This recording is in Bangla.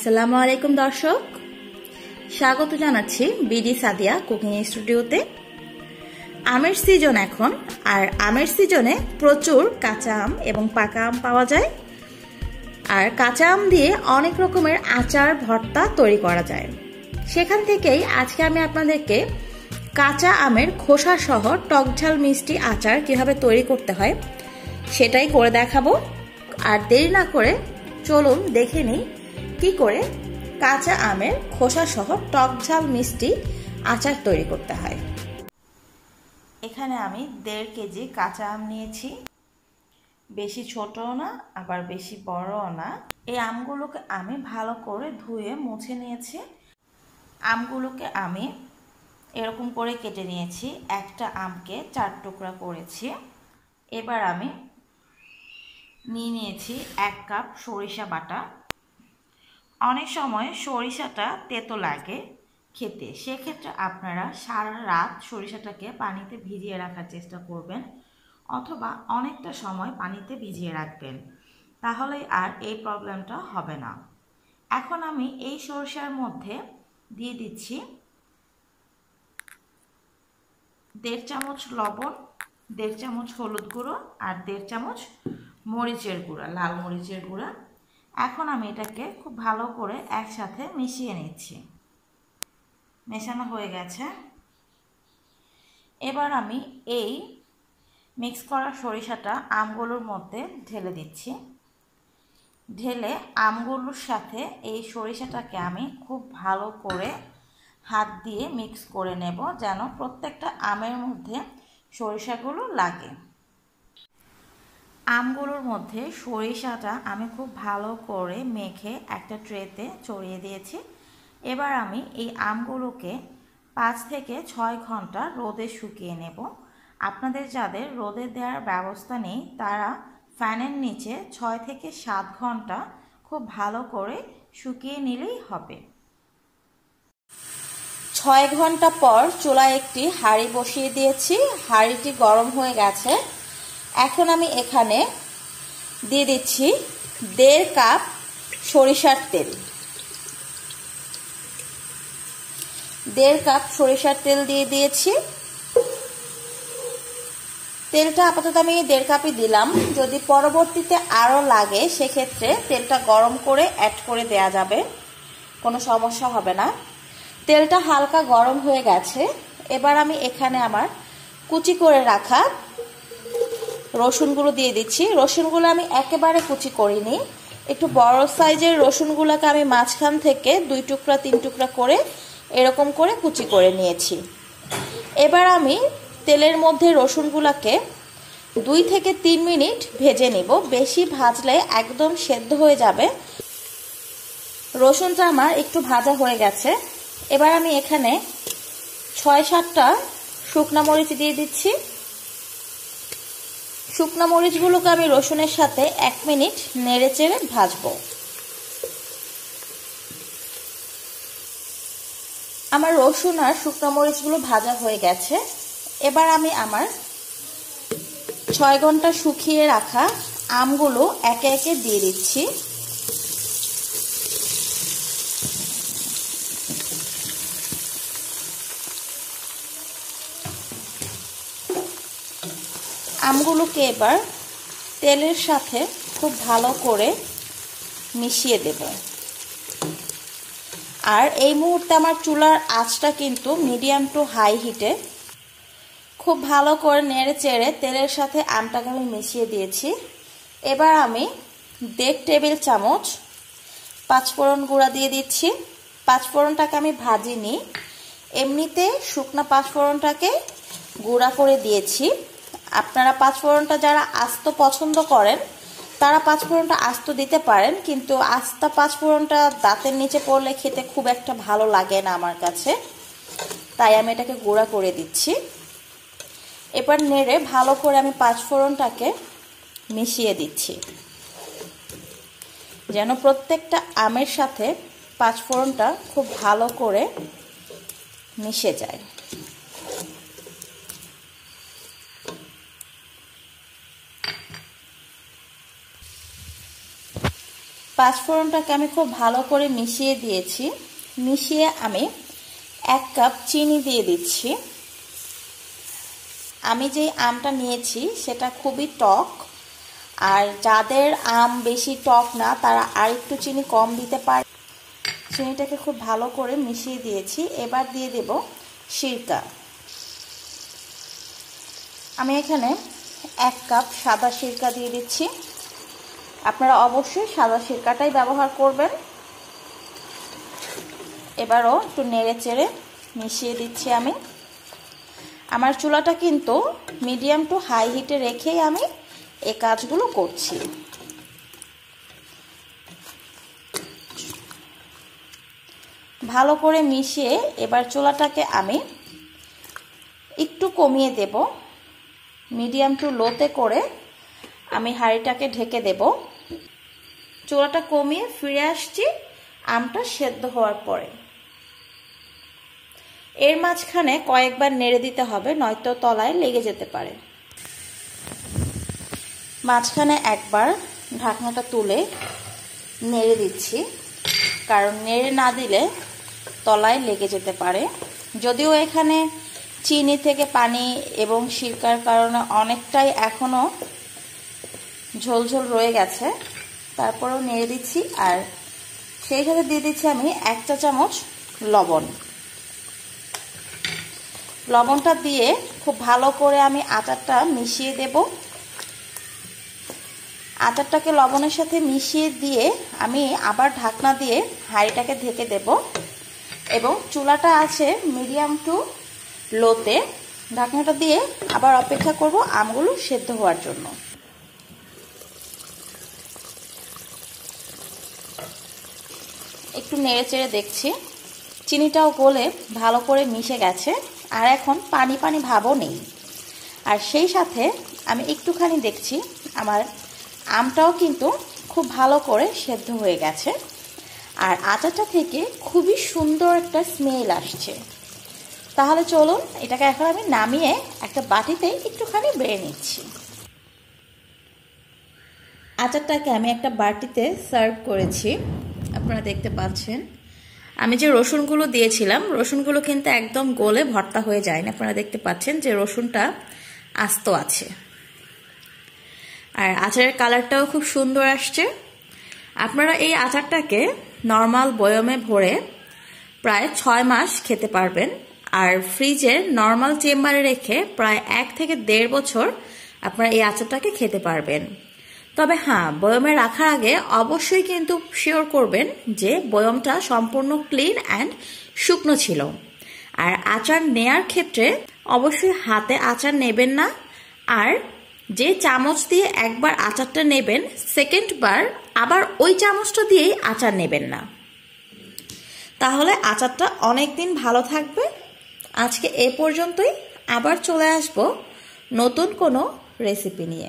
আসসালামু আলাইকুম দর্শক, স্বাগত জানাচ্ছি বিডি সাদিয়া কুকিং স্টুডিওতে। আমের সিজন এখন, আর আমের সিজনে প্রচুর কাঁচা আম এবং পাকা আম পাওয়া যায়। আর কাঁচা আম দিয়ে অনেক রকমের আচার, ভর্তা তৈরি করা যায়। সেখান থেকেই আজকে আমি আপনাদেরকে কাঁচা আমের খোসা সহ টকঝাল মিষ্টি আচার কিভাবে তৈরি করতে হয় সেটাই করে দেখাবো। আর দেরি না করে চলুন দেখে নিই কি করে কাঁচা আমের খোসা সহ টকঝাল মিষ্টি আচার তৈরি করতে হয়। এখানে আমি 1.5 কেজি কাঁচা আম নিয়েছি। বেশি ছোটও না, আবার বেশি বড়ও না। এই আমগুলোকে আমি ভালো করে ধুয়ে মুছে নিয়েছি। আমগুলোকে আমি এরকম করে কেটে নিয়েছি। একটা আমকে 4 টুকরা করেছি। এবার আমি নিয়েছি 1 কাপ সরিষা বাটা। অনেক সময় সরিষাটা তেতো লাগে খেতে, সেক্ষেত্রে আপনারা সারা রাত সরিষাটাকে পানিতে ভিজিয়ে রাখার চেষ্টা করবেন, অথবা অনেকটা সময় পানিতে ভিজিয়ে রাখবেন, তাহলে আর এই প্রবলেমটা হবে না। এখন আমি এই সরিষার মধ্যে দিয়ে দিচ্ছি 1.5 চামচ লবণ, 1.5 চামচ হলুদ গুঁড়ো আর 1.5 চামচ মরিচের গুঁড়া, লাল মরিচের গুঁড়া। এখন আমি এটাকে খুব ভালো করে একসাথে মিশিয়ে নিচ্ছি। মেশানো হয়ে গেছে। এবার আমি এই মিক্স করা সরিষাটা আমগুলোর মধ্যে ঢেলে দিচ্ছি। ঢেলে আমগুলোর সাথে এই সরিষাটাকে আমি খুব ভালো করে হাত দিয়ে মিক্স করে নেব, যেন প্রত্যেকটা আমের মধ্যে সরিষাগুলো লাগে। আমগুলোর মধ্যে সরিষাটা আমি খুব ভালো করে মেখে একটা ট্রেতে ছড়িয়ে দিয়েছি। এবার আমি এই আমগুলোকে 5 থেকে 6 ঘন্টা রোদে শুকিয়ে নেব। আপনাদের যাদের রোদে দেওয়ার ব্যবস্থা নেই, তারা ফ্যানের নিচে 6 থেকে 7 ঘন্টা খুব ভালো করে শুকিয়ে নিলেই হবে। 6 ঘন্টা পর চুলায় একটি হাঁড়ি বসিয়ে দিয়েছি। হাঁড়িটি গরম হয়ে গেছে। এখন আমি এখানে দিয়ে দিচ্ছি 1.5 কাপ সরিষার তেল। 1.5 কাপ সরিষার তেল দিয়ে দিয়েছি। তেলটা আপাতত আমি 1.5 কাপই দিলাম। যদি পরবর্তীতে আরও লাগে সেক্ষেত্রে তেলটা গরম করে অ্যাড করে দেয়া যাবে, কোনো সমস্যা হবে না। তেলটা হালকা গরম হয়ে গেছে। এবার আমি এখানে আমার কুচি করে রাখা রসুনগুলো দিয়ে দিচ্ছি। রসুনগুলো আমি একেবারে কুচি করিনি, একটু বড় সাইজের রসুনগুলোকে আমি মাঝখান থেকে 2 টুকরা 3 টুকরা করে এরকম করে কুচি করে নিয়েছি। এবার আমি তেলের মধ্যে রসুনগুলোকে 2 থেকে 3 মিনিট ভেজে নিব। বেশি ভাজলে একদম সেদ্ধ হয়ে যাবে। রসুনটা আমার একটু ভাজা হয়ে গেছে। এবার আমি এখানে 6-7টা শুকনা মরিচ দিয়ে দিচ্ছি। শুকনা মরিচগুলোকে আমি রসুনের সাথে 1 মিনিট নেড়ে চেড়ে ভাজবো। আমার রসুন আর শুকনা মরিচগুলো ভাজা হয়ে গেছে। এবার আমি আমার 6 ঘন্টা শুকিয়ে রাখা আমগুলো একে একে দিয়ে দিচ্ছি। আমগুলোকে এবার তেলের সাথে খুব ভালো করে মিশিয়ে দেব। আর এই মুহূর্তে আমার চুলার আঁচটা কিন্তু মিডিয়াম টু হাই হিটে। খুব ভালো করে নেড়ে চেড়ে তেলের সাথে আমটাকে আমি মিশিয়ে দিয়েছি। এবার আমি 1.5 টেবিল চামচ 5 ফোড়ন গুঁড়া দিয়ে দিচ্ছি। 5 ফোড়নটাকে আমি ভাজিনি, এমনিতে শুকনো 5 ফোড়নটাকে গুঁড়া করে দিয়েছি। আপনারা 5 ফোড়নটা যারা আস্ত পছন্দ করেন তারা 5 ফোড়নটা আস্ত দিতে পারেন, কিন্তু আস্তা 5 ফোড়নটা দাঁতের নিচে পড়লে খেতে খুব একটা ভালো লাগে না আমার কাছে, তাই আমি এটাকে গুঁড়া করে দিচ্ছি। এবার নেড়ে ভালো করে আমি 5 ফোড়নটাকে মিশিয়ে দিচ্ছি, যেন প্রত্যেকটা আমের সাথে 5 ফোড়নটা খুব ভালো করে মিশে যায়। পাঁচফোড়নটাকে আমি খুব ভালো করে মিশিয়ে দিয়েছি। মিশিয়ে আমি 1 কাপ চিনি দিয়ে দিচ্ছি। আমি যে আমটা নিয়েছি সেটা খুবই টক, আর যাদের আম বেশি টক না তারা আরেকটু চিনি কম দিতে পারে। চিনিটাকে খুব ভালো করে মিশিয়ে দিয়েছি। এবার দিয়ে দেব সিরকা। আমি এখানে 1 কাপ সাদা সিরকা দিয়ে দিচ্ছি। আপনারা অবশ্যই সাদা সিরকাটাই ব্যবহার করবেন। এবারও একটু নেড়ে চেড়ে মিশিয়ে দিচ্ছি আমি। আমার চুলাটা কিন্তু মিডিয়াম টু হাই হিটে রেখেই আমি এই কাজগুলো করছি। ভালো করে মিশিয়ে এবার চুলাটাকে আমি একটু কমিয়ে দেব। মিডিয়াম টু লোতে করে আমি হাঁড়িটাকে ঢেকে দেব। চুলাটা কমিয়ে ফিরে আসছি আমটা সেদ্ধ হওয়ার পরে। এর মাঝখানে কয়েকবার নেড়ে দিতে হবে, নয়তো তলায় লেগে যেতে পারে। মাঝখানে একবার ঢাকনাটা তুলে নেড়ে দিচ্ছি, কারণ নেড়ে না দিলে তলায় লেগে যেতে পারে। যদিও এখানে চিনি থেকে পানি এবং সিরকার কারণে অনেকটাই এখনো ঝোলঝোল রয়ে গেছে, তারপরেও নেড়ে দিচ্ছি। আর সেই সাথে দিয়ে দিচ্ছি আমি 1 চা চামচ লবণ। লবণটা দিয়ে খুব ভালো করে আমি আচারটা মিশিয়ে দেব। আচারটাকে লবণের সাথে মিশিয়ে দিয়ে আমি আবার ঢাকনা দিয়ে হাঁড়িটাকে ঢেকে দেব এবং চুলাটা আছে মিডিয়াম টু লোতে। ঢাকনাটা দিয়ে আবার অপেক্ষা করব আমগুলো সেদ্ধ হওয়ার জন্য। একটু নেড়ে চেড়ে দেখছি চিনিটাও গলে ভালো করে মিশে গেছে, আর এখন পানি পানি ভাবও নেই। আর সেই সাথে আমি একটুখানি দেখছি আমার আমটাও কিন্তু খুব ভালো করে সেদ্ধ হয়ে গেছে, আর আচারটা থেকে খুবই সুন্দর একটা স্মেল আসছে। তাহলে চলুন এটাকে এখন আমি নামিয়ে একটা বাটিতে একটুখানি বেড়ে নিচ্ছি। আচারটাকে আমি একটা বাটিতে সার্ভ করেছি, আপনারা দেখতে পাচ্ছেন। আমি যে রসুনগুলো দিয়েছিলাম, রসুনগুলো কিন্তু একদম গলে ভর্তা হয়ে যায়নি। আপনারা দেখতে পাচ্ছেন যে রসুনটা আস্ত আছে, আর আচারের কালারটাও খুব সুন্দর আসছে। আপনারা এই আচারটাকে নর্মাল বয়মে ভরে প্রায় 6 মাস খেতে পারবেন, আর ফ্রিজের নর্মাল চেম্বারে রেখে প্রায় 1 থেকে 1.5 বছর আপনারা এই আচারটাকে খেতে পারবেন। তবে হ্যাঁ, বয়মে রাখার আগে অবশ্যই কিন্তু শিওর করবেন যে বয়মটা সম্পূর্ণ ক্লিন অ্যান্ড শুকনো ছিল। আর আচার নেয়ার ক্ষেত্রে অবশ্যই হাতে আচার নেবেন না, আর যে চামচ দিয়ে একবার আচারটা নেবেন সেকেন্ড বার আবার ওই চামচটা দিয়েই আচার নেবেন না, তাহলে আচারটা অনেক দিন ভালো থাকবে। আজকে এ পর্যন্তই, আবার চলে আসবো নতুন কোনো রেসিপি নিয়ে।